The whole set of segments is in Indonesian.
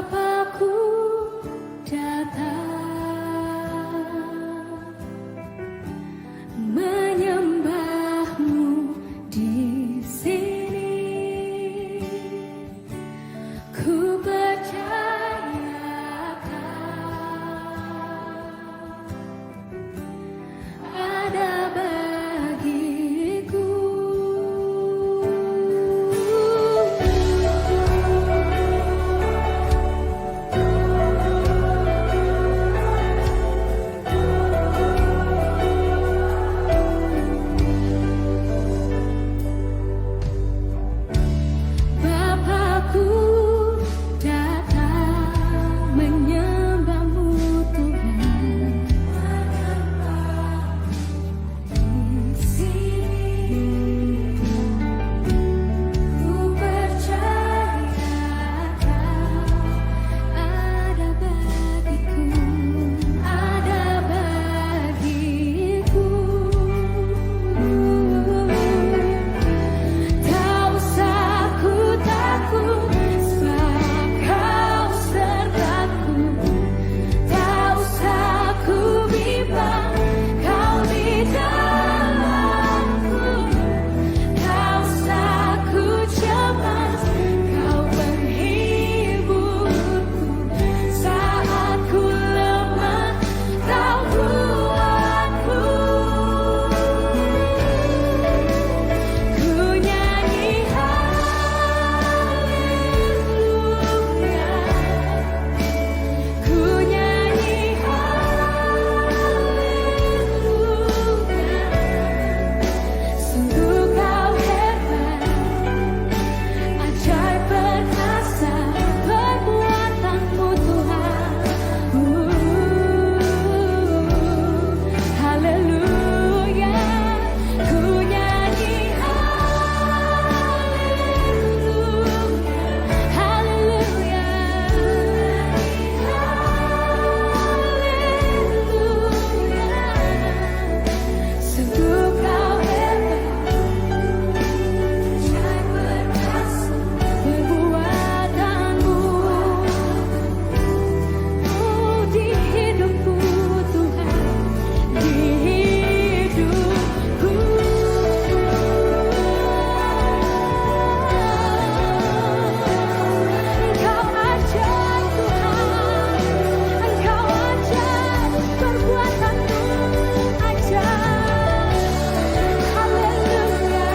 Bapakku datang menyembahmu di sini. Ku percaya ada bagiku. Bapakku datang menyembahmu Tuhan di sini. Ku percaya ada bagiku, ada bagiku. Tak usah ku takut, sebab Kau sertaku. Tak usah ku bimbang, Kau di dalamku. Tak usah ku cemas, Kau penghiburku. Saat ku lemah, Kau kuatku. Ku nyanyi haleluya, ku nyanyi haleluya. Sungguh Kau hebat, ajaib perkasa perbuatanmu Tuhan. Haleluya, ku nyanyi haleluya, haleluya, haleluya. Sungguh Kau hebat, ajaib perkasa perbuatanmu. Oh, di hidupku Tuhan, di hidupku. Engkau ajaib Tuhan, Engkau ajaib, perbuatanmu ajaib. Haleluya.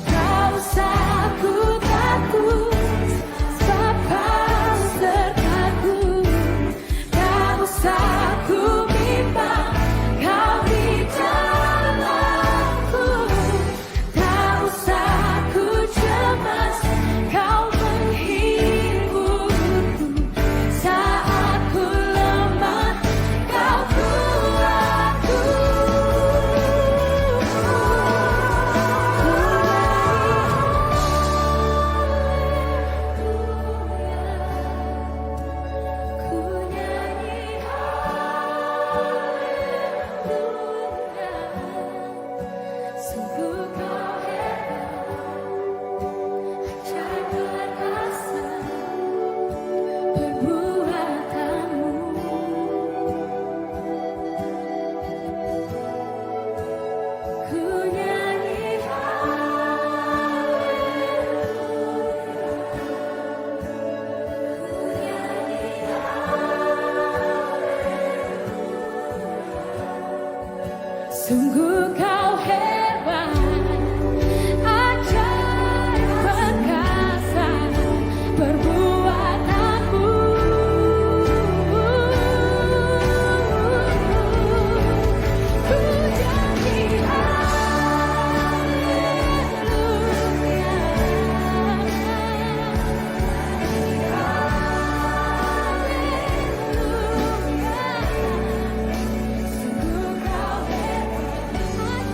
Tak usah ku takut, sebab Kau sertaku. Tak usah ku bimbang, Kau di dalamku. Tak usah ku cemas, Kau penghiburku. Saat ku lemah, Kau kuatku. Ku nyanyi haleluya, sungguh Kau hebat, ajaib perkasa perbuatanmu. Ku nyanyi sungguh Kau hebat, ajaib perkasa perbuatanmu. Ku nyanyi haleluya, haleluya. Sungguh Kau hebat,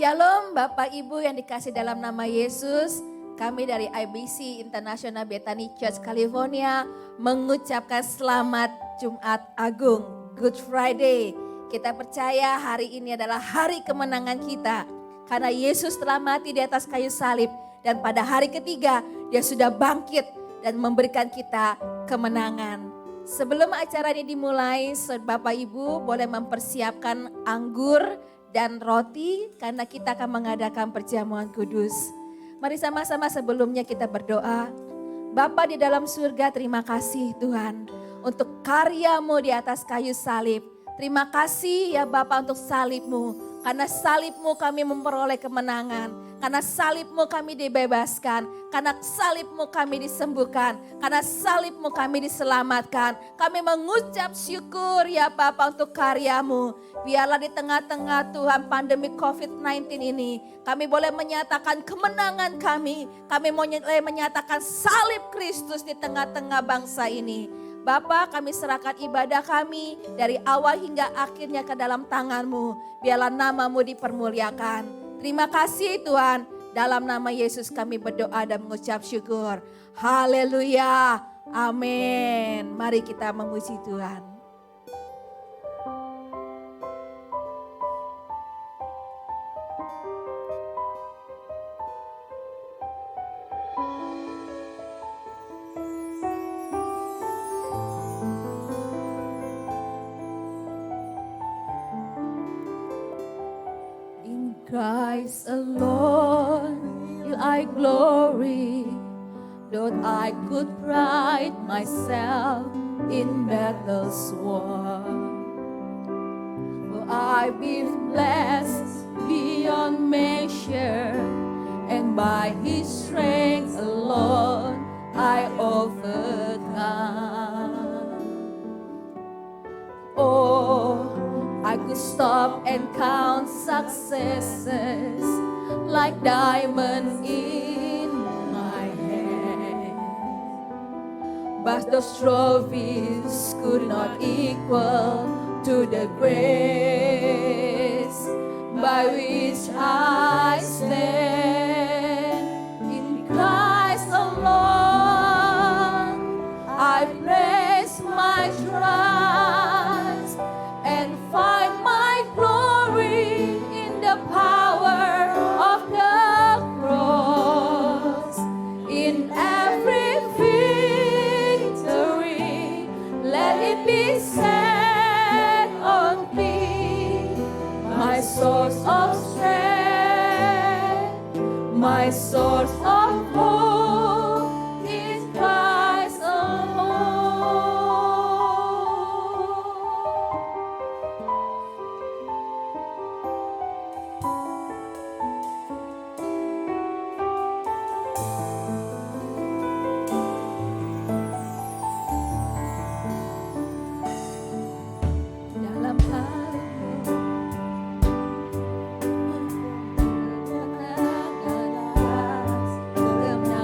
Shalom Bapak Ibu yang dikasih dalam nama Yesus. Kami dari IBC International Bethany Church California mengucapkan selamat Jumat Agung, Good Friday. Kita percaya hari ini adalah hari kemenangan kita. Karena Yesus telah mati di atas kayu salib. Dan pada hari ketiga dia sudah bangkit dan memberikan kita kemenangan. Sebelum acara ini dimulai, Bapak Ibu boleh mempersiapkan anggur dan roti karena kita akan mengadakan perjamuan kudus. Mari sama-sama sebelumnya kita berdoa. Bapa di dalam surga, terima kasih Tuhan untuk karya-Mu di atas kayu salib. Terima kasih ya Bapa untuk salib-Mu. Karena salib-Mu kami memperoleh kemenangan. Karena salib-Mu kami dibebaskan. Karena salib-Mu kami disembuhkan. Karena salib-Mu kami diselamatkan. Kami mengucap syukur ya Bapa untuk karya-Mu. Biarlah di tengah-tengah Tuhan pandemi COVID-19 ini. Kami boleh menyatakan kemenangan kami. Kami boleh menyatakan salib Kristus di tengah-tengah bangsa ini. Bapa, kami serahkan ibadah kami dari awal hingga akhirnya ke dalam tangan-Mu. Biarlah nama-Mu dipermuliakan. Terima kasih Tuhan. Dalam nama Yesus kami berdoa dan mengucap syukur. Haleluya. Amin. Mari kita memuji Tuhan. Christ alone will I glory, though I could pride myself in battle's war. For I've been blessed beyond measure, and by His strength alone I overcome. Oh, I could stop and count successes like diamonds in my hand, but those trophies could not equal to the grace by which I stand. In Christ alone I place my trust and find my glory in the power of the cross. In every victory, let it be said on thee, my source of strength, my source of hope is Christ alone. Dalam hatimu dalam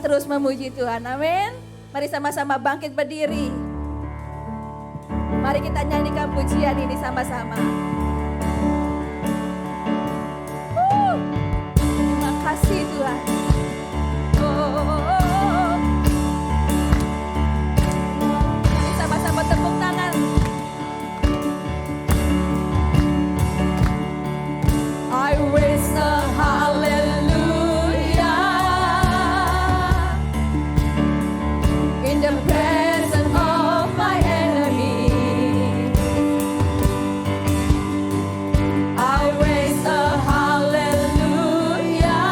terus memuji Tuhan. Amin. Mari sama-sama bangkit berdiri. Mari kita nyanyikan pujian ini sama-sama. Terima kasih Tuhan. Oh. Mari sama-sama tepuk tangan. I raise a hallelujah in the presence of my enemy. I raise a hallelujah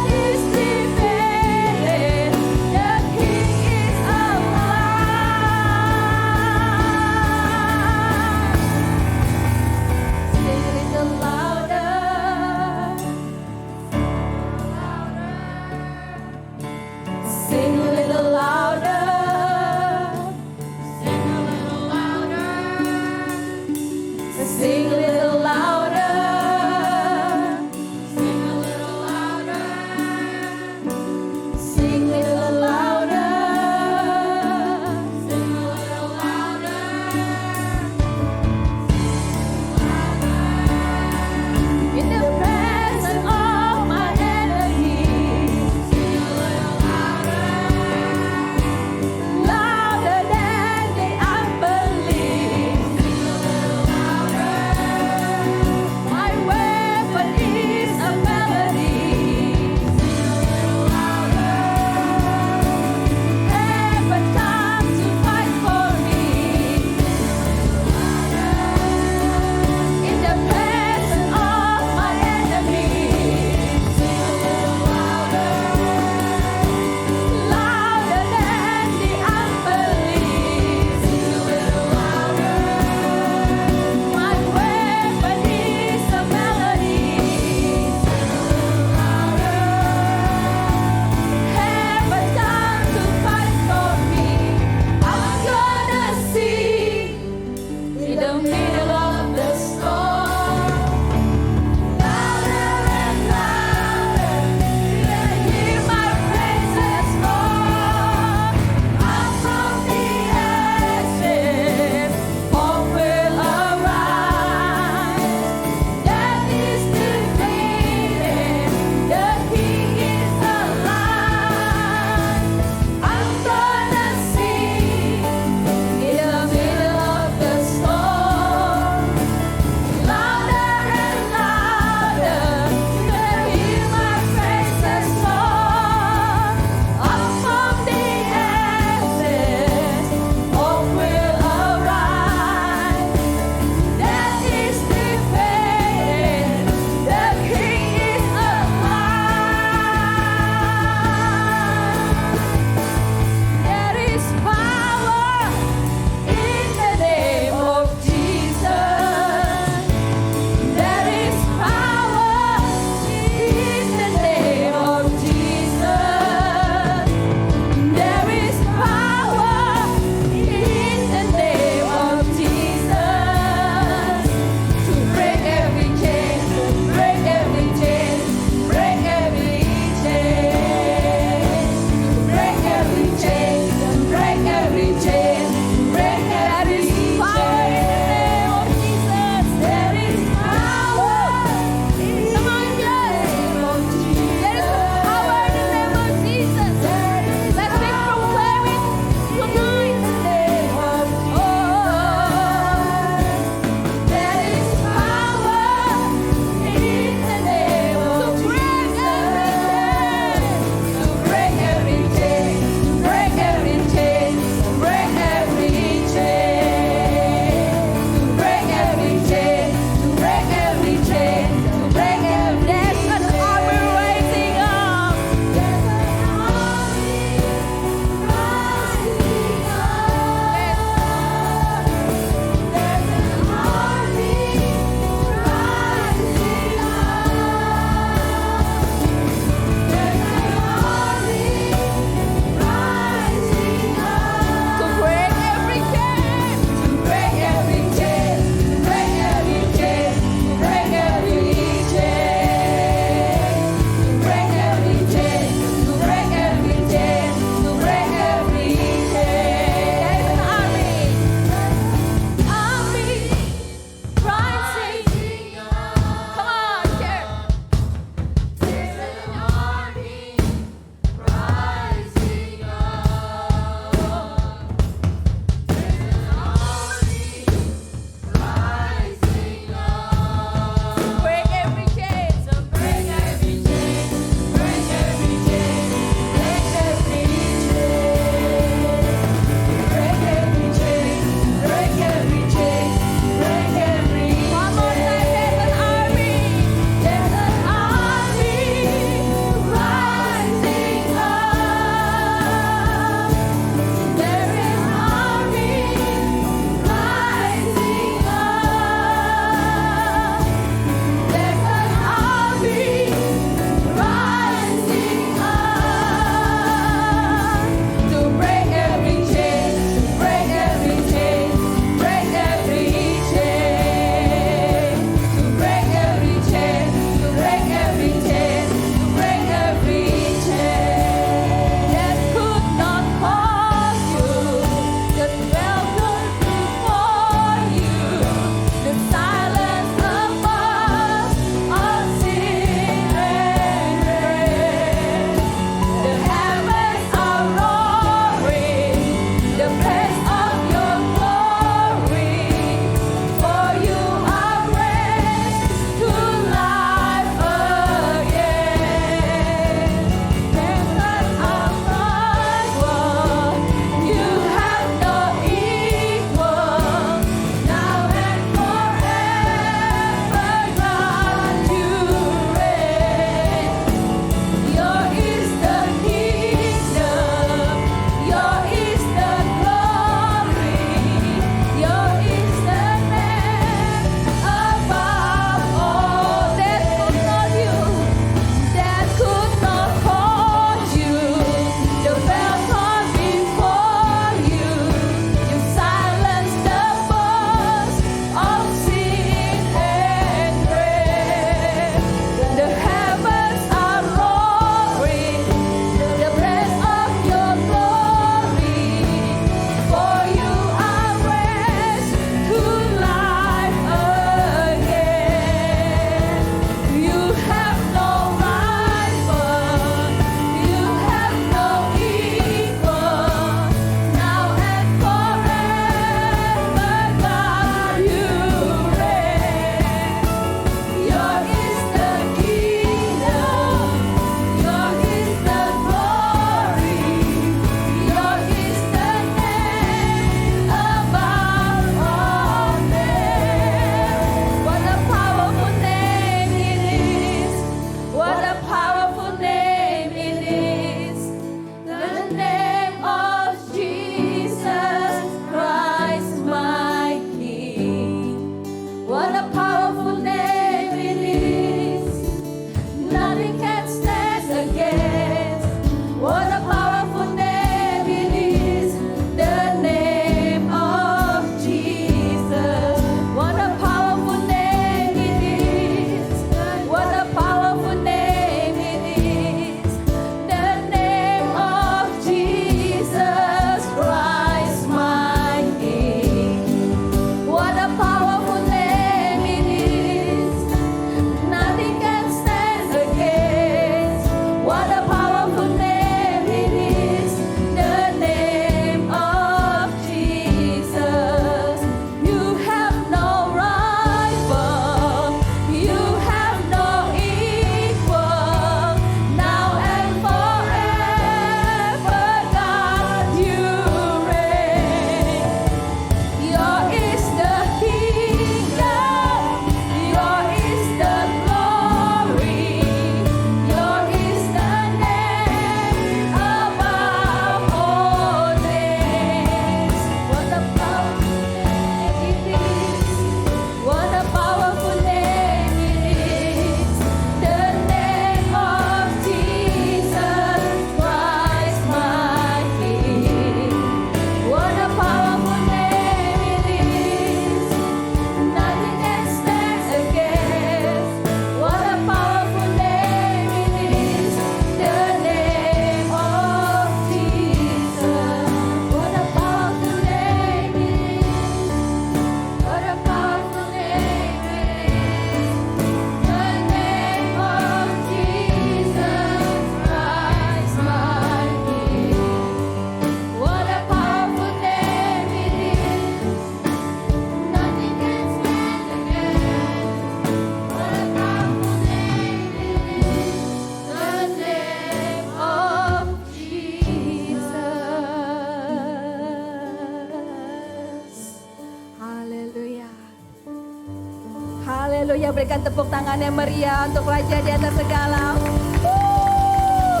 Haleluya, berikan tepuk tangan yang meriah untuk Raja di atas segala. Woo!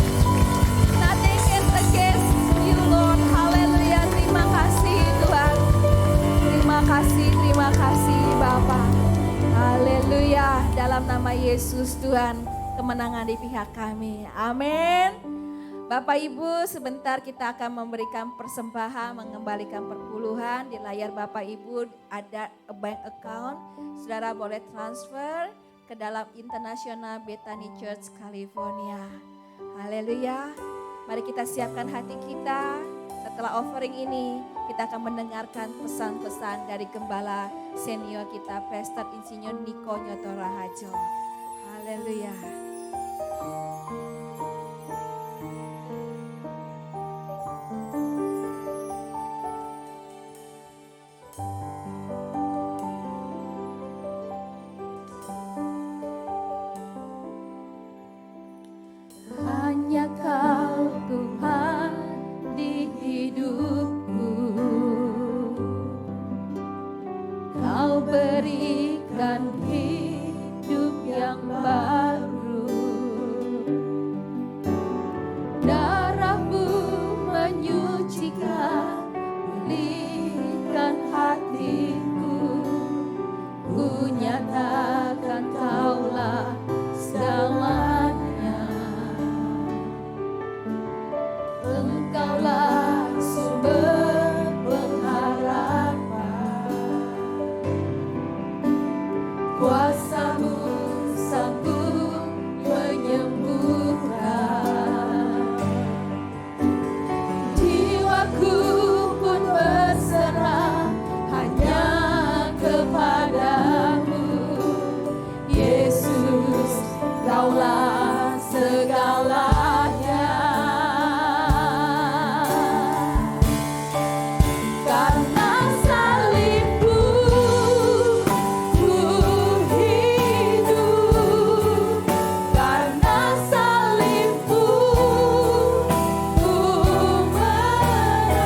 Nothing is against you, Lord. Haleluya, terima kasih Tuhan. Terima kasih Bapa. Haleluya, dalam nama Yesus Tuhan, kemenangan di pihak kami. Amin. Bapak Ibu, sebentar kita akan memberikan persembahan, mengembalikan perpuluhan. Di layar Bapak Ibu ada bank account. Saudara boleh transfer ke dalam International Bethany Church California. Haleluya. Mari kita siapkan hati kita. Setelah offering ini, kita akan mendengarkan pesan-pesan dari Gembala senior kita, Pastor Insinyur Niko Nyoto Rahajo. Haleluya. Hanya Kau Tuhan di hidupku, Kau berikan hidup yang baru. Darah-Mu menyucikan, pulihkan hatiku. Ku nyatakan Kaulah segalanya. Engkaulah sumber pengharapan, kuasa-Mu sanggup menyembuhkan. Jiwaku pun berserah hanya kepadamu, Yesus, Kaulah segalanya. Karena salib-Mu, ku hidup. Karena salib-Mu, ku menang.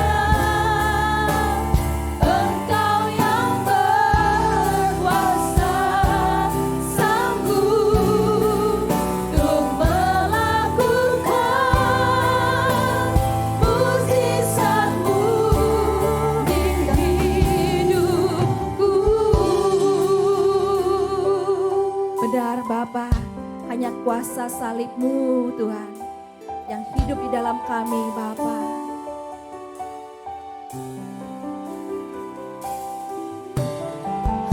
Engkau yang berkuasa, sanggup untuk melakukan mukjizat-Mu di hidupku. Benar Bapa, hanya kuasa salib-Mu Tuhan yang hidup di dalam kami Bapa.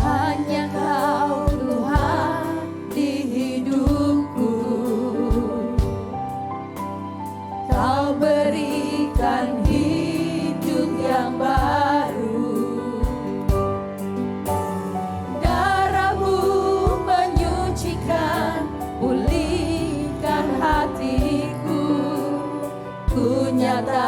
Hanya Kau Tuhan di hidupku, Kau berikan hidup yang baru. Darah-Mu menyucikan, pulihkan hatiku. Ku nyatakan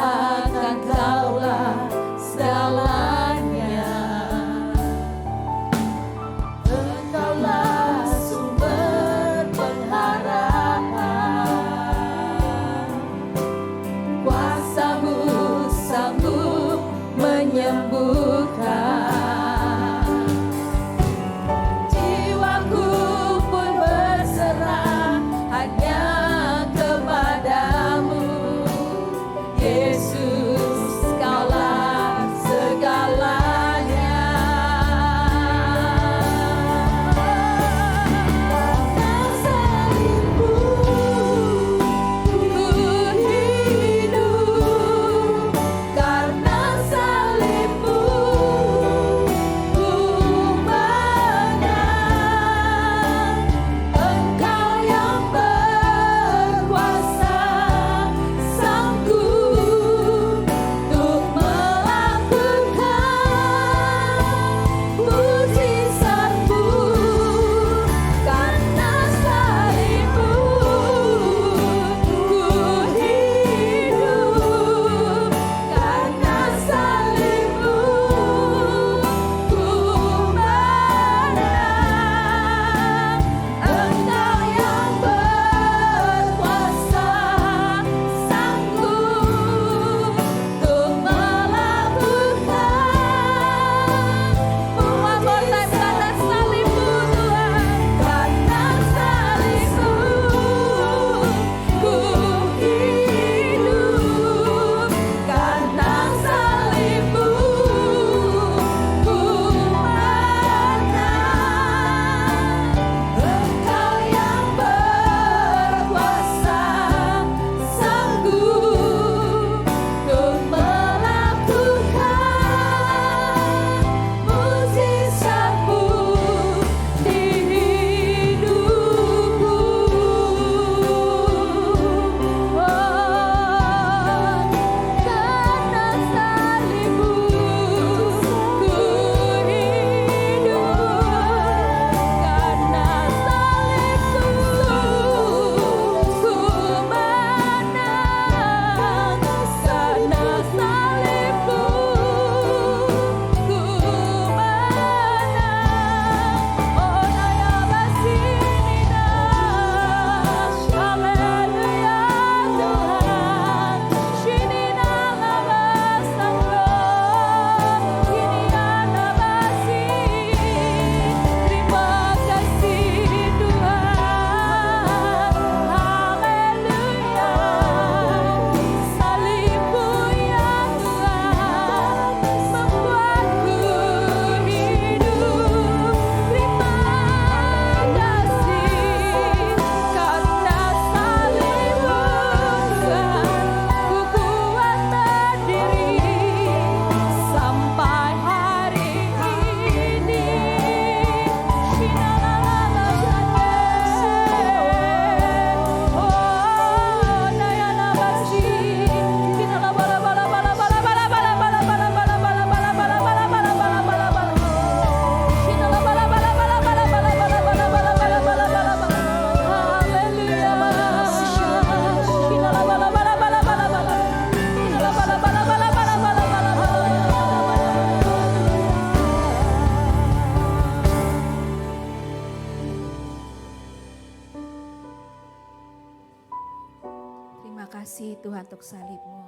kasih Tuhan untuk salib-Mu.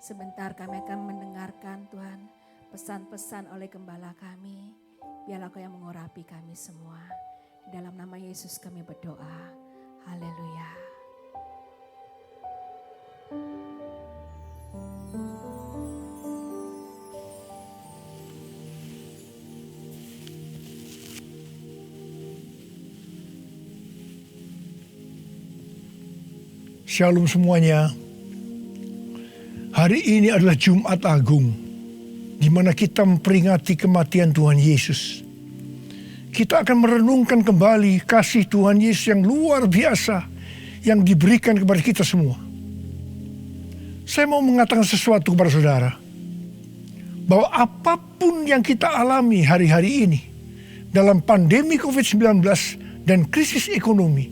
Sebentar kami akan mendengarkan Tuhan pesan-pesan oleh gembala kami. Biarlah Kau yang mengurapi kami semua. Di dalam nama Yesus kami berdoa. Haleluya. Shalom semuanya. Hari ini adalah Jumat Agung, di mana kita memperingati kematian Tuhan Yesus. Kita akan merenungkan kembali kasih Tuhan Yesus yang luar biasa yang diberikan kepada kita semua. Saya mau mengatakan sesuatu kepada saudara, bahwa apapun yang kita alami hari-hari ini dalam pandemi COVID-19 dan krisis ekonomi,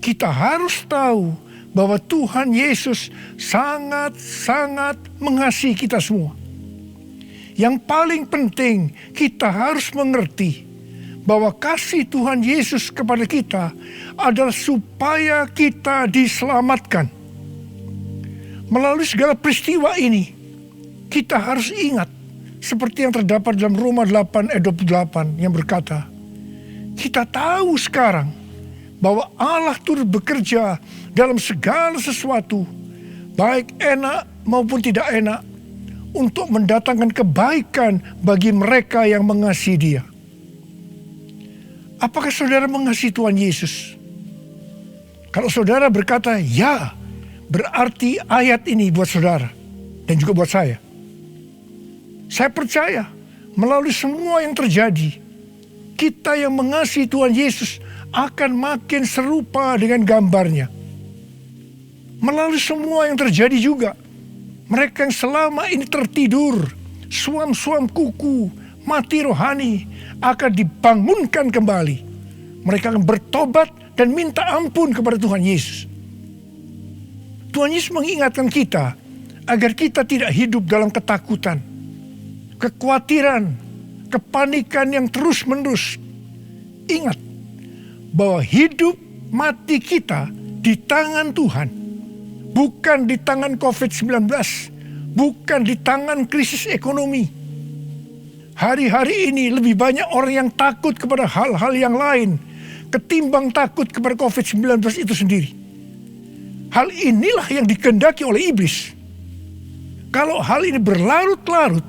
kita harus tahu bahwa Tuhan Yesus sangat-sangat mengasihi kita semua. Yang paling penting, kita harus mengerti bahwa kasih Tuhan Yesus kepada kita adalah supaya kita diselamatkan. Melalui segala peristiwa ini, kita harus ingat seperti yang terdapat dalam Roma 8 ayat 28 yang berkata, kita tahu sekarang bahwa Allah turut bekerja dalam segala sesuatu, baik enak maupun tidak enak, untuk mendatangkan kebaikan bagi mereka yang mengasihi Dia. Apakah saudara mengasihi Tuhan Yesus? Kalau saudara berkata ya, berarti ayat ini buat saudara dan juga buat saya. Saya percaya melalui semua yang terjadi, kita yang mengasihi Tuhan Yesus akan makin serupa dengan gambarnya. Melalui semua yang terjadi juga, mereka yang selama ini tertidur, suam-suam kuku, mati rohani, akan dibangunkan kembali. Mereka akan bertobat dan minta ampun kepada Tuhan Yesus. Tuhan Yesus mengingatkan kita agar kita tidak hidup dalam ketakutan, kekhawatiran, kepanikan yang terus-menerus. Ingat bahwa hidup mati kita di tangan Tuhan, bukan di tangan COVID-19, bukan di tangan krisis ekonomi. Hari-hari ini lebih banyak orang yang takut kepada hal-hal yang lain ketimbang takut kepada COVID-19 itu sendiri. Hal inilah yang dikehendaki oleh iblis. Kalau hal ini berlarut-larut,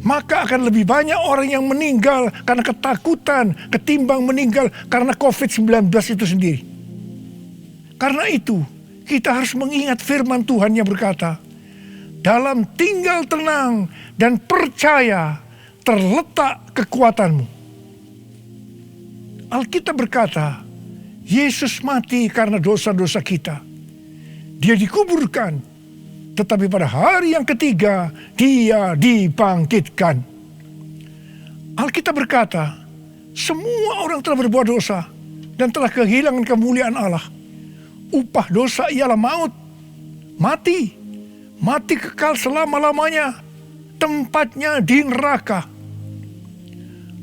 maka akan lebih banyak orang yang meninggal karena ketakutan ketimbang meninggal karena COVID-19 itu sendiri. Karena itu, kita harus mengingat firman Tuhan yang berkata, dalam tinggal tenang dan percaya terletak kekuatanmu. Alkitab berkata, Yesus mati karena dosa-dosa kita. Dia dikuburkan, tetapi pada hari yang ketiga, Dia dibangkitkan. Alkitab berkata, semua orang telah berbuat dosa dan telah kehilangan kemuliaan Allah. Upah dosa ialah maut, mati kekal selama-lamanya, tempatnya di neraka.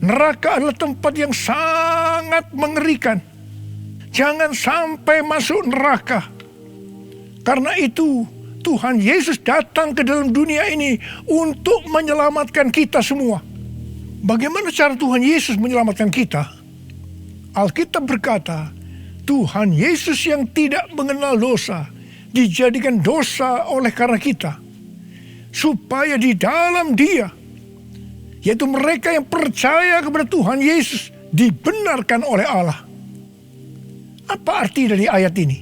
Neraka adalah tempat yang sangat mengerikan. Jangan sampai masuk neraka. Karena itu, Tuhan Yesus datang ke dalam dunia ini untuk menyelamatkan kita semua. Bagaimana cara Tuhan Yesus menyelamatkan kita? Alkitab berkata, Tuhan Yesus yang tidak mengenal dosa dijadikan dosa oleh karena kita, supaya di dalam Dia, yaitu mereka yang percaya kepada Tuhan Yesus, dibenarkan oleh Allah. Apa arti dari ayat ini?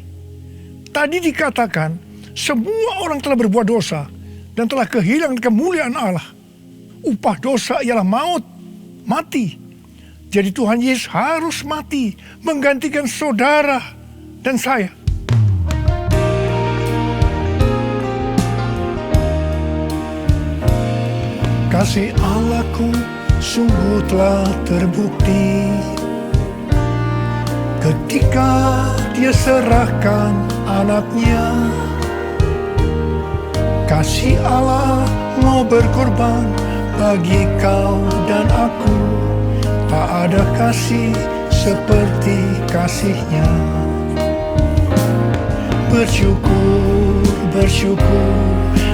Tadi dikatakan, semua orang telah berbuat dosa dan telah kehilangan kemuliaan Allah. Upah dosa ialah maut, mati. Jadi Tuhan Yesus harus mati menggantikan saudara dan saya. Kasih Allahku sungguh telah terbukti ketika Dia serahkan anaknya. Kasih Allah mau berkorban bagi kau dan aku. Tak ada kasih seperti kasih-Nya. bersyukur, bersyukur,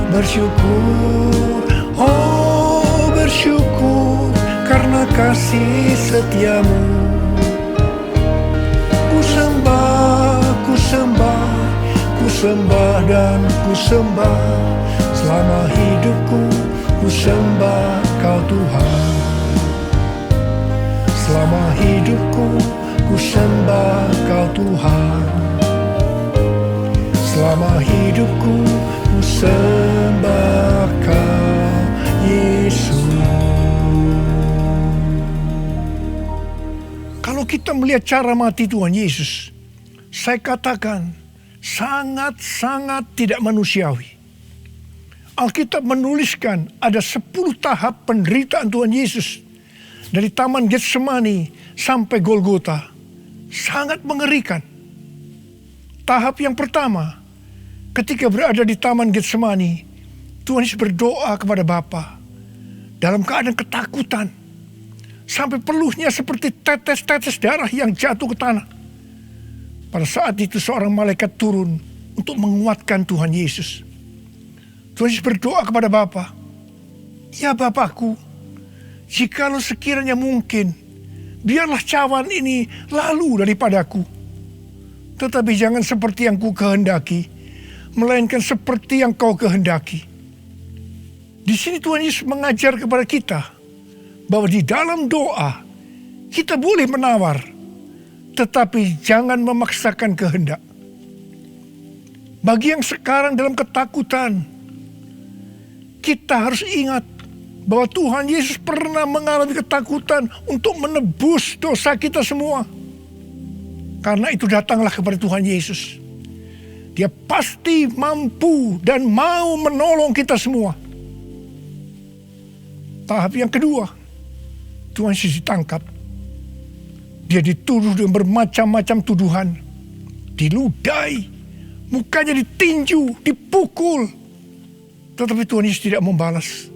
bersyukur. Oh bersyukur karena kasih setiamu. Ku sembah, ku sembah, ku sembah dan ku sembah. Selama hidupku ku sembah Kau Tuhan. Selama hidupku ku sembah Kau Tuhan. Selama hidupku ku sembah Kau Yesus. Kalau kita melihat cara mati Tuhan Yesus, saya katakan sangat-sangat tidak manusiawi. Alkitab menuliskan ada 10 tahap penderitaan Tuhan Yesus. Dari Taman Getsemani sampai Golgota. Sangat mengerikan. Tahap yang pertama, ketika berada di Taman Getsemani, Tuhan Yesus berdoa kepada Bapa dalam keadaan ketakutan. Sampai peluhnya seperti tetes-tetes darah yang jatuh ke tanah. Pada saat itu seorang malaikat turun untuk menguatkan Tuhan Yesus. Tuhan Yesus berdoa kepada Bapa, "Ya Bapakku, jikalau sekiranya mungkin, biarlah cawan ini lalu daripadaku. Tetapi jangan seperti yang ku kehendaki, melainkan seperti yang Kau kehendaki." Di sini Tuhan Yesus mengajar kepada kita bahwa di dalam doa kita boleh menawar, tetapi jangan memaksakan kehendak. Bagi yang sekarang dalam ketakutan, kita harus ingat bahwa Tuhan Yesus pernah mengalami ketakutan untuk menebus dosa kita semua. Karena itu datanglah kepada Tuhan Yesus. Dia pasti mampu dan mau menolong kita semua. Tahap yang kedua, Tuhan Yesus ditangkap. Dia dituduh dengan bermacam-macam tuduhan. Diludahi, mukanya ditinju, dipukul. Tetapi Tuhan Yesus tidak membalas.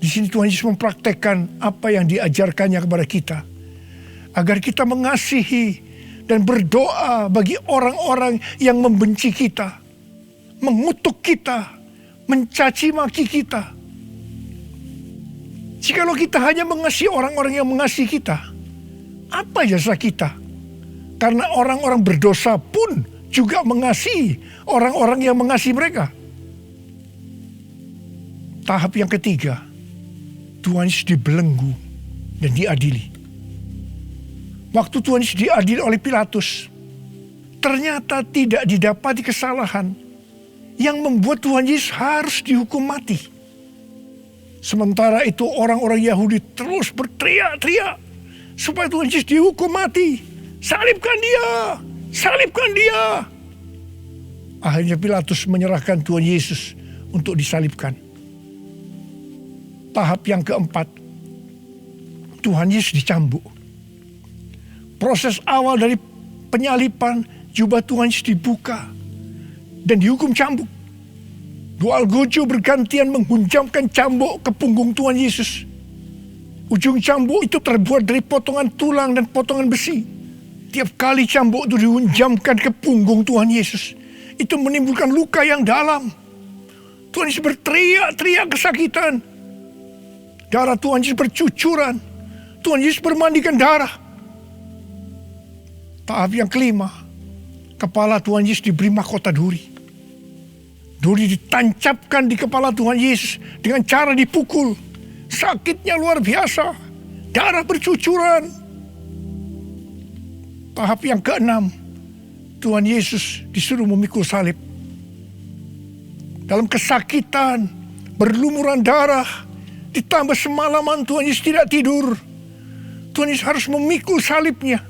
Di sini Tuhan Yesus mempraktekkan apa yang diajarkannya kepada kita. Agar kita mengasihi dan berdoa bagi orang-orang yang membenci kita. Mengutuk kita, mencaci maki kita. Jikalau kita hanya mengasihi orang-orang yang mengasihi kita, apa jasa kita? Karena orang-orang berdosa pun juga mengasihi orang-orang yang mengasihi mereka. Tahap yang ketiga, Tuhan Yesus dibelenggu dan diadili. Waktu Tuhan Yesus diadili oleh Pilatus, ternyata tidak didapati kesalahan yang membuat Tuhan Yesus harus dihukum mati. Sementara itu orang-orang Yahudi terus berteriak-teriak supaya Tuhan Yesus dihukum mati. Salibkan dia, salibkan dia. Akhirnya Pilatus menyerahkan Tuhan Yesus untuk disalibkan. Tahap yang keempat, Tuhan Yesus dicambuk. Proses awal dari penyalipan, jubah Tuhan Yesus dibuka dan dihukum cambuk. Dua algojo bergantian menghunjamkan cambuk ke punggung Tuhan Yesus. Ujung cambuk itu terbuat dari potongan tulang dan potongan besi. Tiap kali cambuk itu dihunjamkan ke punggung Tuhan Yesus, itu menimbulkan luka yang dalam. Tuhan Yesus berteriak-teriak kesakitan. Darah Tuhan Yesus bercucuran. Tuhan Yesus bermandikan darah. Tahap yang kelima, kepala Tuhan Yesus diberi mahkota duri. Duri ditancapkan di kepala Tuhan Yesus dengan cara dipukul. Sakitnya luar biasa. Darah bercucuran. Tahap yang keenam, Tuhan Yesus disuruh memikul salib. Dalam kesakitan, berlumuran darah, ditambah semalaman Tuhan Yesus tidak tidur. Tuhan Yesus harus memikul salibnya.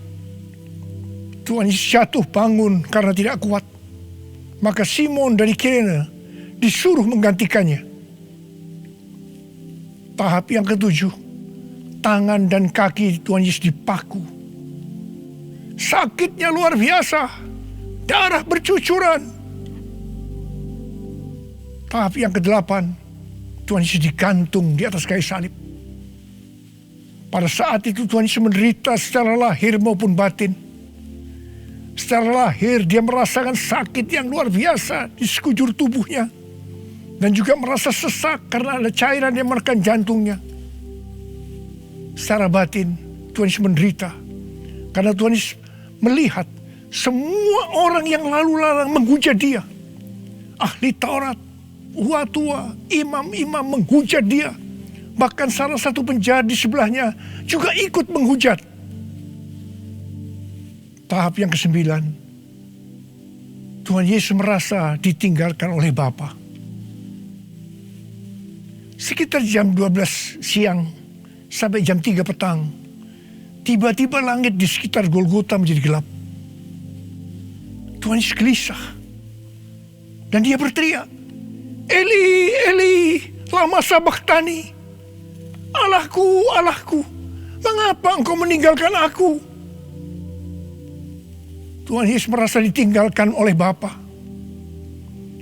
Tuhan Yesus jatuh bangun karena tidak kuat. Maka Simon dari Kirene disuruh menggantikannya. Tahap yang ketujuh, tangan dan kaki Tuhan Yesus dipaku. Sakitnya luar biasa, darah bercucuran. Tahap yang kedelapan, Tuhan Yesus digantung di atas kayu salib. Pada saat itu Tuhan Yesus menderita secara lahir maupun batin. Secara lahir dia merasakan sakit yang luar biasa di sekujur tubuhnya. Dan juga merasa sesak karena ada cairan yang menekan jantungnya. Secara batin Tuhan Yesus menderita. Karena Tuhan Yesus melihat semua orang yang lalu lalang menghujat dia. Ahli Taurat, tua-tua, imam-imam menghujat dia. Bahkan salah satu penjahat di sebelahnya juga ikut menghujat. Tahap yang ke-9, Tuhan Yesus merasa ditinggalkan oleh Bapa. Sekitar jam 12 siang sampai jam 3 petang, tiba-tiba langit di sekitar Golgota menjadi gelap. Tuhan Yesus gelisah. Dan dia berteriak, Eli, Eli, lama sabachthani. Allahku, Allahku, mengapa engkau meninggalkan aku? Tuhan Yesus merasa ditinggalkan oleh Bapa.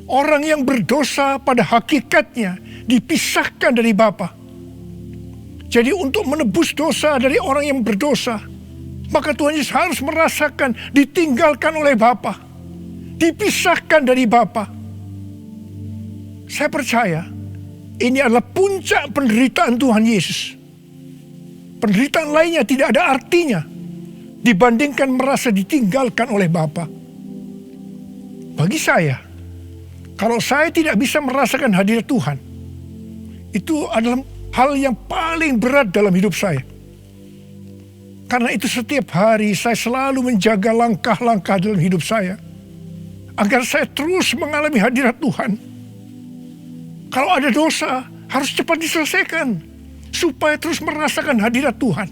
Orang yang berdosa pada hakikatnya dipisahkan dari Bapa. Jadi untuk menebus dosa dari orang yang berdosa, maka Tuhan Yesus harus merasakan ditinggalkan oleh Bapa. Dipisahkan dari Bapa. Saya percaya ini adalah puncak penderitaan Tuhan Yesus. Penderitaan lainnya tidak ada artinya dibandingkan merasa ditinggalkan oleh Bapa. Bagi saya, kalau saya tidak bisa merasakan hadirat Tuhan, itu adalah hal yang paling berat dalam hidup saya. Karena itu setiap hari saya selalu menjaga langkah-langkah dalam hidup saya, agar saya terus mengalami hadirat Tuhan. Kalau ada dosa, harus cepat diselesaikan, supaya terus merasakan hadirat Tuhan.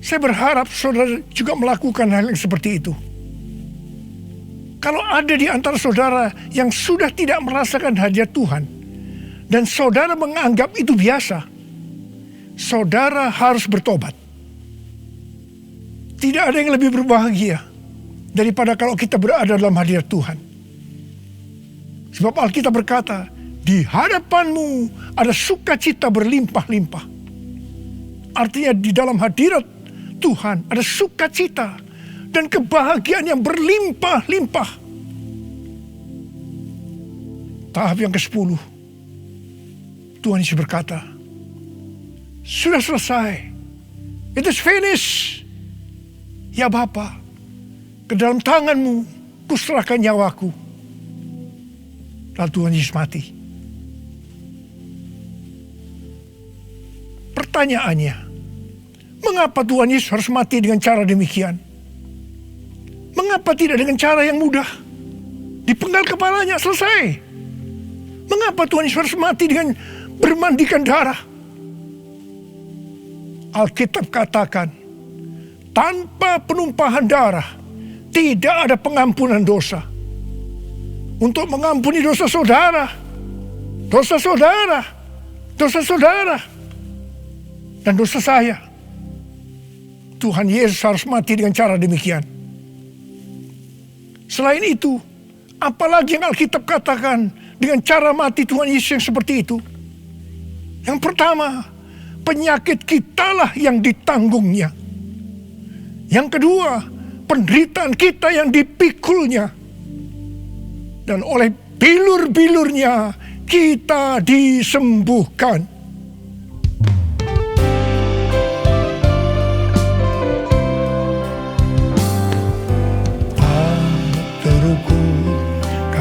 Saya berharap saudara juga melakukan hal yang seperti itu. Kalau ada di antara saudara yang sudah tidak merasakan hadirat Tuhan, dan saudara menganggap itu biasa, saudara harus bertobat. Tidak ada yang lebih berbahagia daripada kalau kita berada dalam hadirat Tuhan. Sebab Alkitab berkata, di hadapanmu ada sukacita berlimpah-limpah. Artinya di dalam hadirat Tuhan ada sukacita dan kebahagiaan yang berlimpah-limpah. Tahap yang ke-10, Tuhan Yesus berkata, sudah selesai. It is finished. Ya Bapa, ke dalam tanganmu kuserahkan nyawaku. Lalu Tuhan Yesus mati. Pertanyaannya, mengapa Tuhan Yesus harus mati dengan cara demikian? Mengapa tidak dengan cara yang mudah? Dipenggal kepalanya, selesai. Mengapa Tuhan Yesus harus mati dengan bermandikan darah? Alkitab katakan, tanpa penumpahan darah, tidak ada pengampunan dosa. Untuk mengampuni dosa saudara, dosa saudara, dosa saudara, dan dosa saya, Tuhan Yesus harus mati dengan cara demikian. Selain itu, apalagi yang Alkitab katakan dengan cara mati Tuhan Yesus yang seperti itu? Yang pertama, penyakit kitalah yang ditanggungnya. Yang kedua, penderitaan kita yang dipikulnya. Dan oleh bilur-bilurnya kita disembuhkan.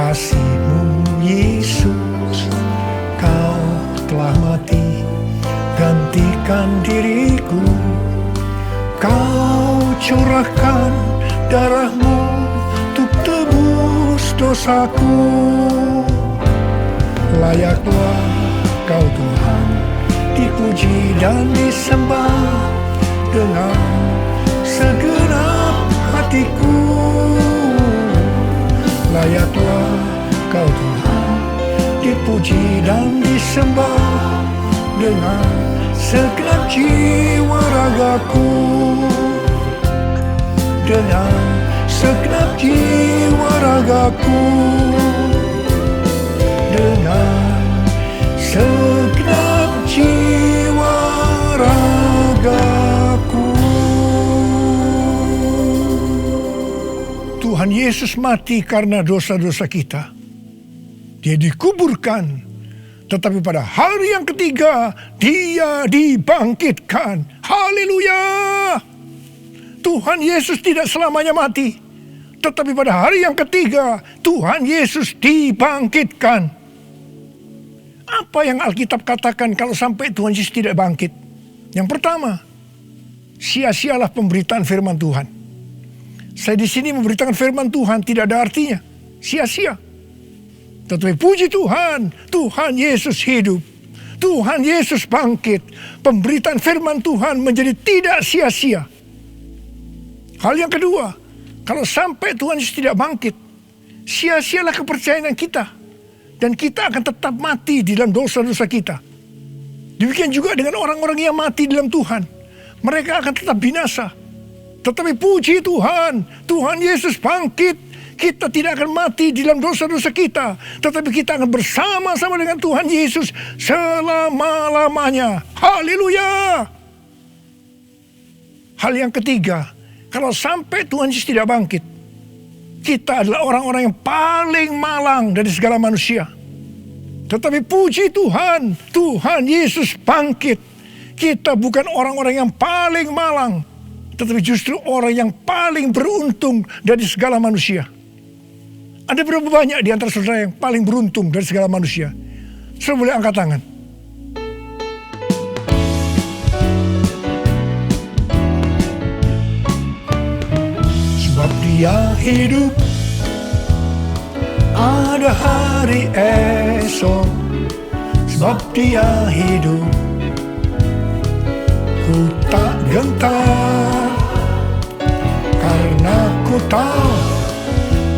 Kasih-Mu Yesus, Kau telah mati gantikan diriku. Kau curahkan darah-Mu untuk tebus dosaku. Layaklah Kau Tuhan dipuji dan disembah dengan segenap hatiku. Layaklah Kau Tuhan dipuji dan disembah dengan segenap jiwa ragaku. Dengan segenap jiwa ragaku. Dengan segenap jiwa ragaku. Yesus mati karena dosa-dosa kita. Dia dikuburkan. Tetapi pada hari yang ketiga, dia dibangkitkan. Haleluya! Tuhan Yesus tidak selamanya mati. Tetapi pada hari yang ketiga, Tuhan Yesus dibangkitkan. Apa yang Alkitab katakan kalau sampai Tuhan Yesus tidak bangkit? Yang pertama, sia-sialah pemberitaan firman Tuhan. Saya di sini memberitakan firman Tuhan tidak ada artinya. Sia-sia. Tetapi puji Tuhan, Tuhan Yesus hidup. Tuhan Yesus bangkit. Pemberitaan firman Tuhan menjadi tidak sia-sia. Hal yang kedua, kalau sampai Tuhan Yesus tidak bangkit, sia-sialah kepercayaan kita. Dan kita akan tetap mati di dalam dosa-dosa kita. Demikian juga dengan orang-orang yang mati dalam Tuhan. Mereka akan tetap binasa. Tetapi puji Tuhan, Tuhan Yesus bangkit. Kita tidak akan mati di dalam dosa-dosa kita. Tetapi kita akan bersama-sama dengan Tuhan Yesus selama-lamanya. Haleluya! Hal yang ketiga, kalau sampai Tuhan Yesus tidak bangkit, kita adalah orang-orang yang paling malang dari segala manusia. Tetapi puji Tuhan, Tuhan Yesus bangkit. Kita bukan orang-orang yang paling malang, tetapi justru orang yang paling beruntung dari segala manusia. Ada berapa banyak di antara saudara yang paling beruntung dari segala manusia? Saudara boleh angkat tangan. Sebab dia hidup, ada hari esok. Sebab dia hidup, ku tak gentar. Karena ku tahu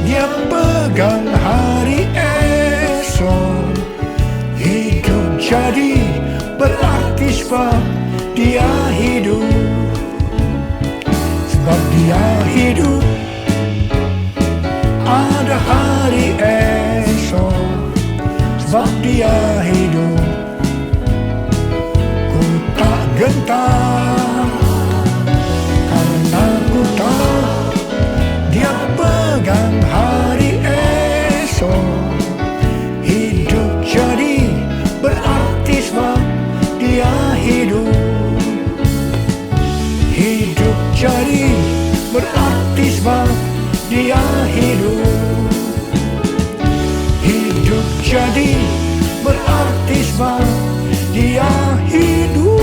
dia pegang hari esok. Hidup jadi berarti sebab dia hidup. Sebab dia hidup, ada hari esok. Sebab dia hidup, ku tak gentar. Karena ku tahu dia pegang hari esok. Hidup jadi berarti sebab dia hidup. Hidup jadi berarti sebab dia hidup. Hidup jadi berarti sebab dia hidup.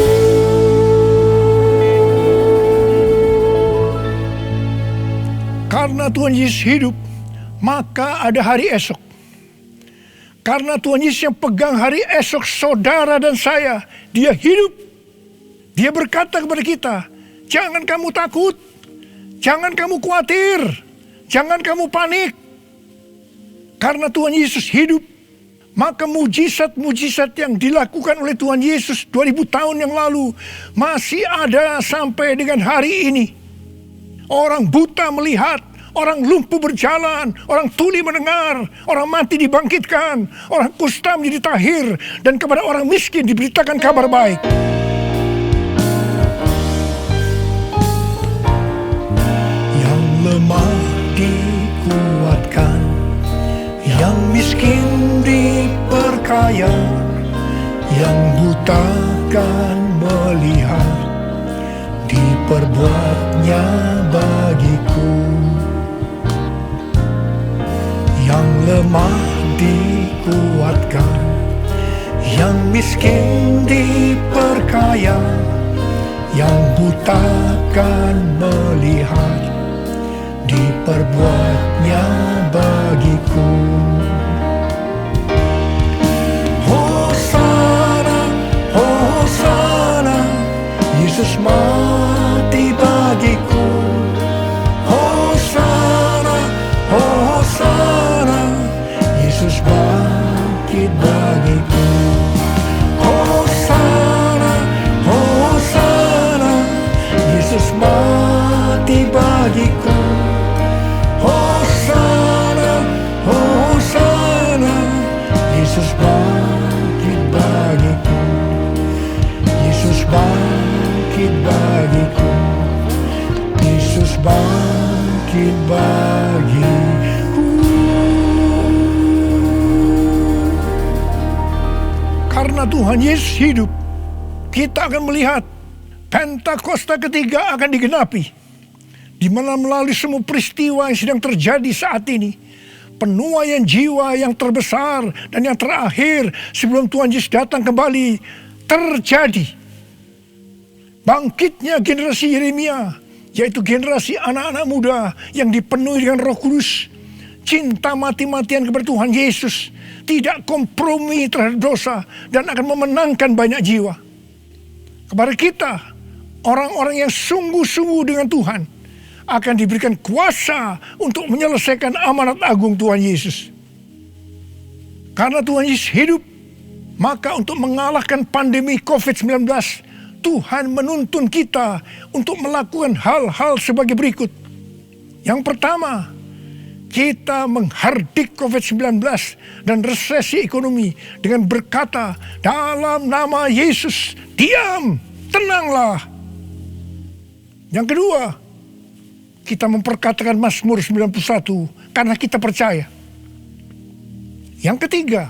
Karena Tuhan Yesus hidup, maka ada hari esok. Karena Tuhan Yesus yang pegang hari esok saudara dan saya, dia hidup. Dia berkata kepada kita, jangan kamu takut, jangan kamu khawatir, jangan kamu panik. Karena Tuhan Yesus hidup, maka mujizat-mujizat yang dilakukan oleh Tuhan Yesus 2000 tahun yang lalu masih ada sampai dengan hari ini. Orang buta melihat, orang lumpuh berjalan, orang tuli mendengar, orang mati dibangkitkan, orang kusta menjadi tahir, dan kepada orang miskin diberitakan kabar baik. Yang lemah dikuatkan, yang miskin diperkaya, yang buta kan melihat, diperbuatnya bagiku. Yang lemah dikuatkan, yang miskin diperkaya, yang buta kan melihat, diperbuatnya bagiku. Hosana, Hosana, Yesus mati bagiku. Hosana, Hosana, Yesus bangkit bagiku. Hosana, Hosana, Yesus mati bagiku. Hosana, Hosana, Yesus bangkit bagiku. Yesus bangkit bagiku. Yesus bangkit bagiku. Karena Tuhan Yesus hidup, kita akan melihat Pentakosta ketiga akan digenapi, di mana melalui semua peristiwa yang sedang terjadi saat ini, penuaian jiwa yang terbesar dan yang terakhir sebelum Tuhan Yesus datang kembali terjadi. Bangkitnya generasi Yeremia, yaitu generasi anak-anak muda yang dipenuhi dengan Roh Kudus, cinta mati-matian kepada Tuhan Yesus, tidak kompromi terhadap dosa, dan akan memenangkan banyak jiwa. Kepada kita, orang-orang yang sungguh-sungguh dengan Tuhan, akan diberikan kuasa untuk menyelesaikan amanat agung Tuhan Yesus. Karena Tuhan Yesus hidup, maka untuk mengalahkan pandemi COVID-19, Tuhan menuntun kita untuk melakukan hal-hal sebagai berikut. Yang pertama, kita menghardik COVID-19 dan resesi ekonomi dengan berkata, dalam nama Yesus, diam, tenanglah. Yang kedua, kita memperkatakan Mazmur 91 karena kita percaya. Yang ketiga,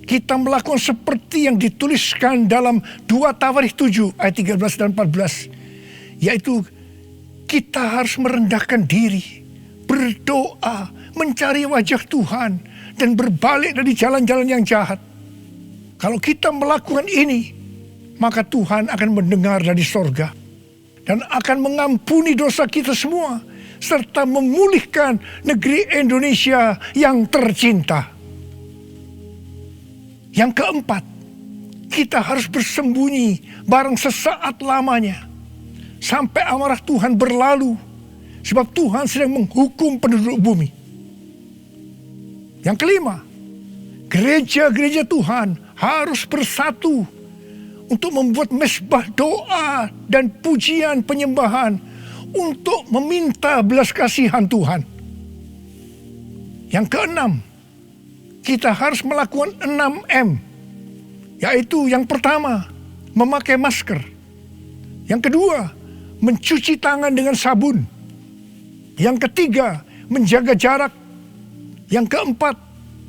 kita melakukan seperti yang dituliskan dalam 2 Tawarikh 7 ayat 13 dan 14. Yaitu kita harus merendahkan diri, berdoa, mencari wajah Tuhan, dan berbalik dari jalan-jalan yang jahat. Kalau kita melakukan ini, maka Tuhan akan mendengar dari sorga dan akan mengampuni dosa kita semua, serta memulihkan negeri Indonesia yang tercinta. Yang keempat, kita harus bersembunyi barang sesaat lamanya, sampai amarah Tuhan berlalu, sebab Tuhan sedang menghukum penduduk bumi. Yang kelima, gereja-gereja Tuhan harus bersatu untuk membuat mezbah doa dan pujian penyembahan untuk meminta belas kasihan Tuhan. Yang keenam, kita harus melakukan 6M, yaitu yang pertama, memakai masker. Yang kedua, mencuci tangan dengan sabun. Yang ketiga, menjaga jarak. Yang keempat,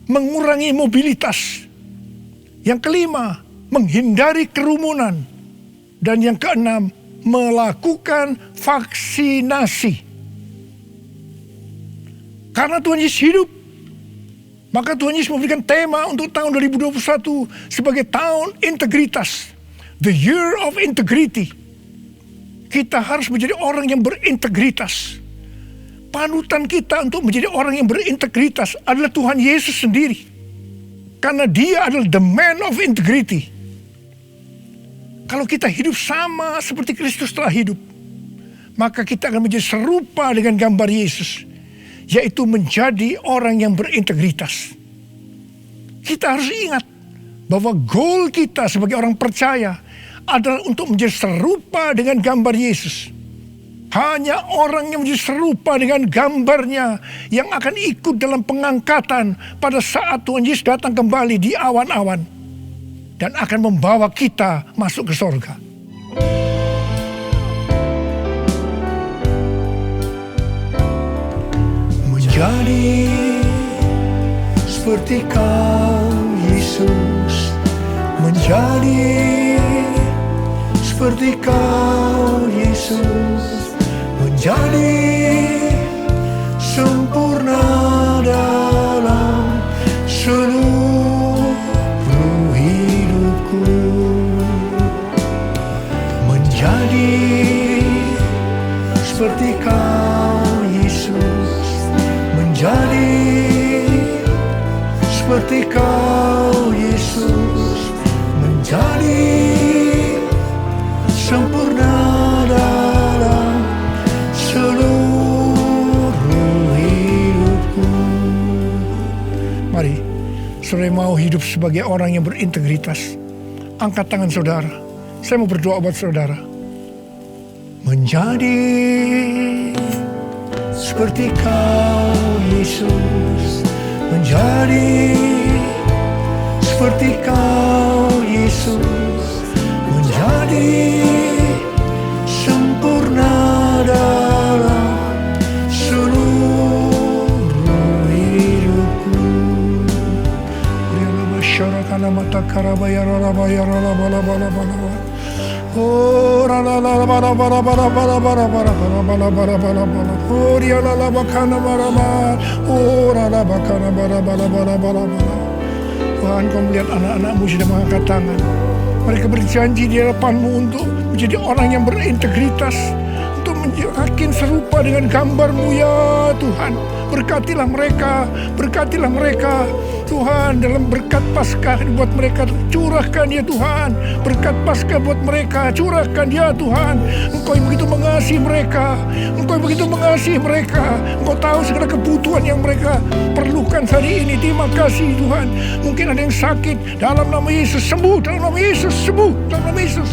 mengurangi mobilitas. Yang kelima, menghindari kerumunan. Dan yang keenam, melakukan vaksinasi. Karena Tuhan Yesus hidup, maka Tuhan Yesus memberikan tema untuk tahun 2021 sebagai tahun integritas. The year of integrity. Kita harus menjadi orang yang berintegritas. Panutan kita untuk menjadi orang yang berintegritas adalah Tuhan Yesus sendiri. Karena dia adalah the man of integrity. Kalau kita hidup sama seperti Kristus telah hidup, maka kita akan menjadi serupa dengan gambar Yesus, yaitu menjadi orang yang berintegritas. Kita harus ingat bahwa goal kita sebagai orang percaya adalah untuk menjadi serupa dengan gambar Yesus. Hanya orang yang menjadi serupa dengan gambarnya yang akan ikut dalam pengangkatan pada saat Tuhan Yesus datang kembali di awan-awan dan akan membawa kita masuk ke sorga. Menjadi seperti Kau, Yesus, menjadi seperti Kau, Yesus, menjadi sempurna dalam seluruh hidupku, menjadi seperti Kau, Yesus, menjadi seperti Kau, Yesus, menjadi sempurna dalam seluruh hidupku. Mari, saudara mau hidup sebagai orang yang berintegritas, angkat tangan saudara. Saya mau berdoa buat saudara. Menjadi seperti Kau, Yesus, menjadi seperti Kau, Yesus, menjadi sempurna dalam seluruh hidupku. Matakara Oh, Tuhan, Kau melihat anak-anak-Mu sudah mengangkat tangan. Mereka berjanji di hadapan-Mu untuk menjadi orang yang berintegritas, untuk makin serupa dengan gambar-Mu ya Tuhan. Berkatilah mereka Tuhan, dalam berkat Paskah buat mereka, curahkan ya Tuhan. Berkat Paskah buat mereka, curahkan ya Tuhan. Engkau yang begitu mengasihi mereka, Engkau tahu segala kebutuhan yang mereka perlukan hari ini. Terima kasih Tuhan. Mungkin ada yang sakit, dalam nama Yesus sembuh, dalam nama Yesus sembuh, dalam nama Yesus.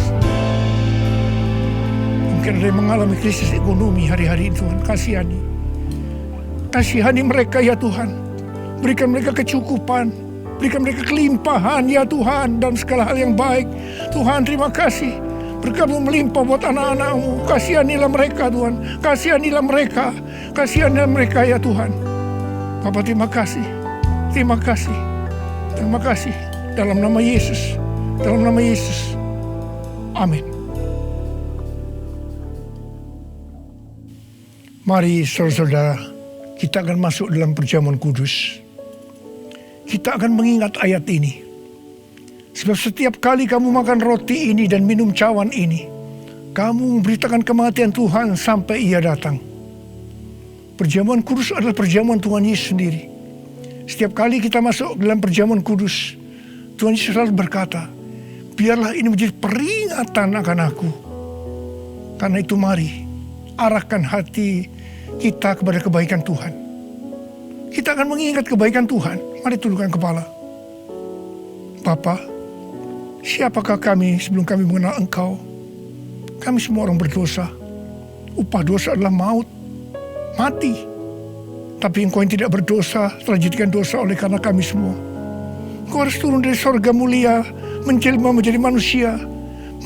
Mungkin ada yang mengalami krisis ekonomi hari-hari ini Tuhan, kasihani mereka ya Tuhan. Berikan mereka kecukupan, berikan mereka kelimpahan ya Tuhan, dan segala hal yang baik. Tuhan, terima kasih. Berkat-Mu melimpah buat anak-anak-Mu. Kasihanilah mereka Tuhan, kasihanilah mereka ya Tuhan. Bapa, terima kasih. Dalam nama Yesus, amin. Mari saudara-saudara, kita akan masuk dalam perjamuan kudus. Kita akan mengingat ayat ini. Sebab setiap kali kamu makan roti ini dan minum cawan ini, kamu memberitakan kematian Tuhan sampai Ia datang. Perjamuan kudus adalah perjamuan Tuhan Yesus sendiri. Setiap kali kita masuk dalam perjamuan kudus, Tuhan Yesus selalu berkata, biarlah ini menjadi peringatan akan aku. Karena itu mari, arahkan hati kita kepada kebaikan Tuhan. Kita akan mengingat kebaikan Tuhan. Mari tundukkan kepala. Bapa, siapakah kami sebelum kami mengenal Engkau? Kami semua orang berdosa. Upah dosa adalah maut, mati. Tapi Engkau yang tidak berdosa telah jadikan dosa oleh karena kami semua. Engkau harus turun dari sorga mulia, menjelma menjadi manusia,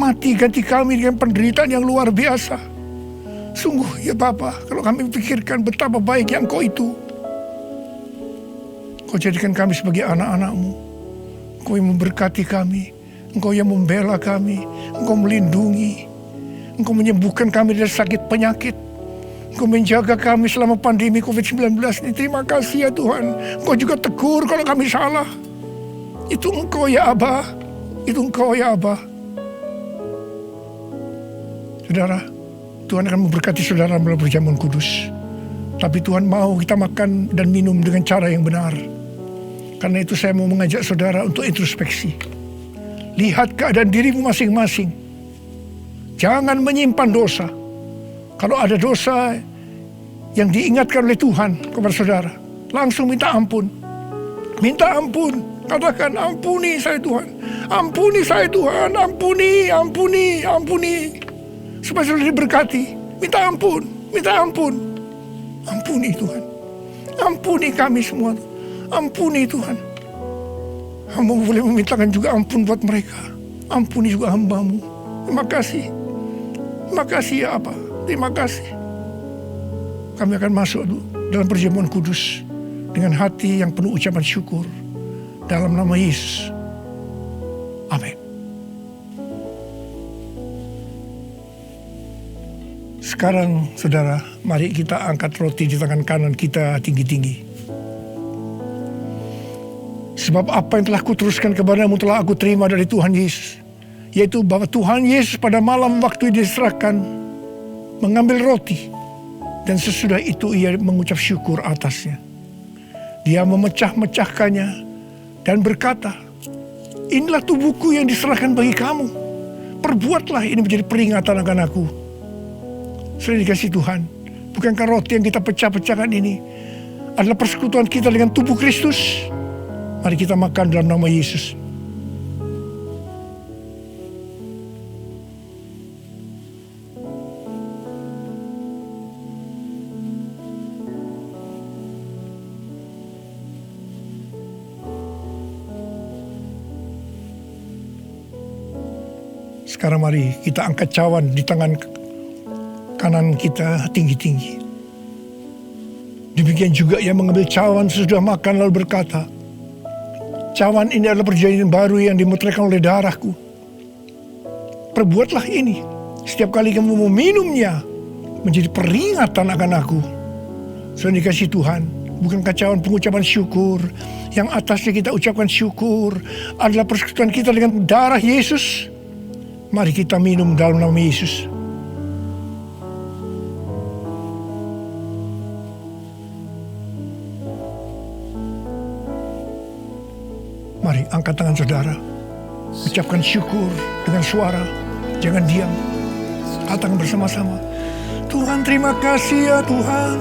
mati ganti kami dengan penderitaan yang luar biasa. Sungguh ya Bapa, kalau kami pikirkan betapa baiknya Engkau itu. Engkau jadikan kami sebagai anak-anak-Mu. Engkau yang memberkati kami, Engkau yang membela kami, Engkau melindungi, Engkau menyembuhkan kami dari sakit penyakit, Engkau menjaga kami selama pandemi COVID-19 ini. Terima kasih ya Tuhan. Engkau juga tegur kalau kami salah. Itu Engkau ya Abah, Saudara, Tuhan akan memberkati saudara melalui perjamuan kudus. Tapi Tuhan mau kita makan dan minum dengan cara yang benar. Karena itu saya mau mengajak saudara untuk introspeksi. Lihat keadaan dirimu masing-masing. Jangan menyimpan dosa. Kalau ada dosa yang diingatkan oleh Tuhan kepada saudara, langsung minta ampun. Minta ampun. Katakan, ampuni saya Tuhan. Ampuni saya Tuhan. Ampuni. Supaya saudara diberkati. Minta ampun. Ampuni Tuhan. Ampuni kami semua. Ampuni Tuhan. Hamba boleh memintakan juga ampun buat mereka. Ampuni juga hamba-Mu. Terima kasih. Terima kasih ya Abah. Terima kasih. Kami akan masuk dalam perjamuan kudus dengan hati yang penuh ucapan syukur. Dalam nama Yesus. Amin. Sekarang saudara, mari kita angkat roti di tangan kanan kita tinggi-tinggi. Sebab apa yang telah kuteruskan kepadamu telah aku terima dari Tuhan Yesus. Yaitu bahwa Tuhan Yesus pada malam waktu diserahkan mengambil roti. Dan sesudah itu ia mengucap syukur atasnya. Dia memecah-mecahkannya dan berkata, inilah tubuhku yang diserahkan bagi kamu. Perbuatlah ini menjadi peringatan akan aku. Sudah dikasih Tuhan. Bukankah roti yang kita pecah-pecahkan ini adalah persekutuan kita dengan tubuh Kristus? Mari kita makan dalam nama Yesus. Sekarang mari kita angkat cawan di tangan kanan kita tinggi-tinggi. Demikian juga ia mengambil cawan sesudah makan lalu berkata, Cawan ini adalah perjanjian baru yang dimeteraikan oleh darahku. Perbuatlah ini setiap kali kamu meminumnya, menjadi peringatan akan aku. Sudah dikasih Tuhan, bukan kacauan pengucapan syukur. Yang atasnya kita ucapkan syukur adalah persekutuan kita dengan darah Yesus. Mari kita minum dalam nama Yesus. Mari angkat tangan saudara. Ucapkan syukur dengan suara. Jangan diam. Katakan bersama-sama. Tuhan, terima kasih ya Tuhan.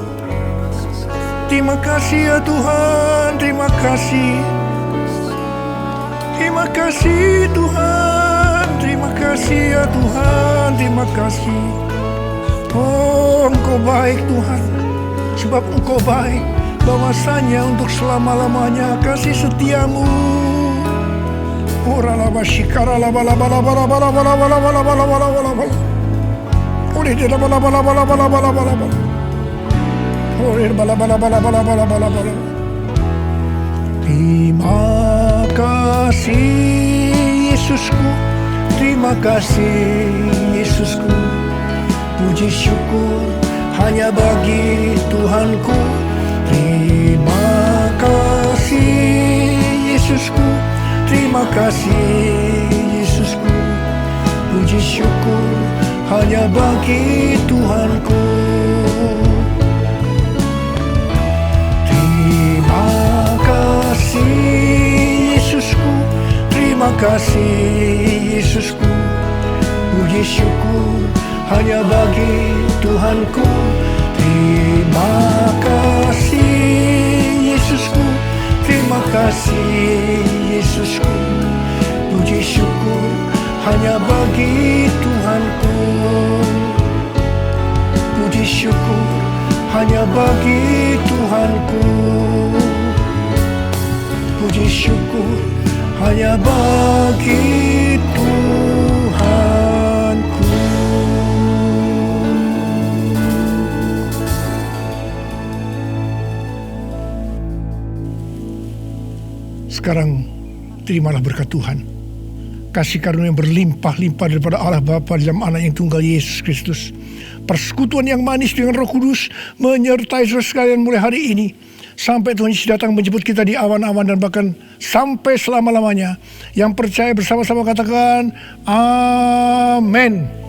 Terima kasih ya Tuhan. Terima kasih. Terima kasih Tuhan. Terima kasih ya Tuhan. Terima kasih. Oh, Engkau baik Tuhan. Sebab Engkau baik. Bahwasanya untuk selama-lamanya kasih setiamu. Ora laba shikara laba laba laba laba laba laba laba laba laba laba laba. Ore de laba laba laba laba laba laba laba. Ore laba laba laba laba laba laba laba. Terima kasih Yesusku, terima kasih Yesusku. Puji syukur hanya bagi Tuhanku. Terima kasih Yesusku. Terima kasih Yesusku. Puji syukur hanya bagi Tuhanku. Terima kasih Yesusku. Terima kasih Yesusku. Puji syukur hanya bagi Tuhanku. Terima kasih Yesusku. Terima kasih Yesusku. Puji syukur hanya bagi Tuhanku. Puji syukur hanya bagi Tuhanku. Puji syukur hanya bagi Tuhanku. Sekarang terimalah berkat Tuhan. Kasih karunia yang berlimpah-limpah daripada Allah Bapa dalam Anak yang tunggal Yesus Kristus. Persekutuan yang manis dengan Roh Kudus menyertai saudara sekalian mulai hari ini. Sampai Tuhan Yesus datang menjemput kita di awan-awan dan bahkan sampai selama-lamanya. Yang percaya bersama-sama katakan amin.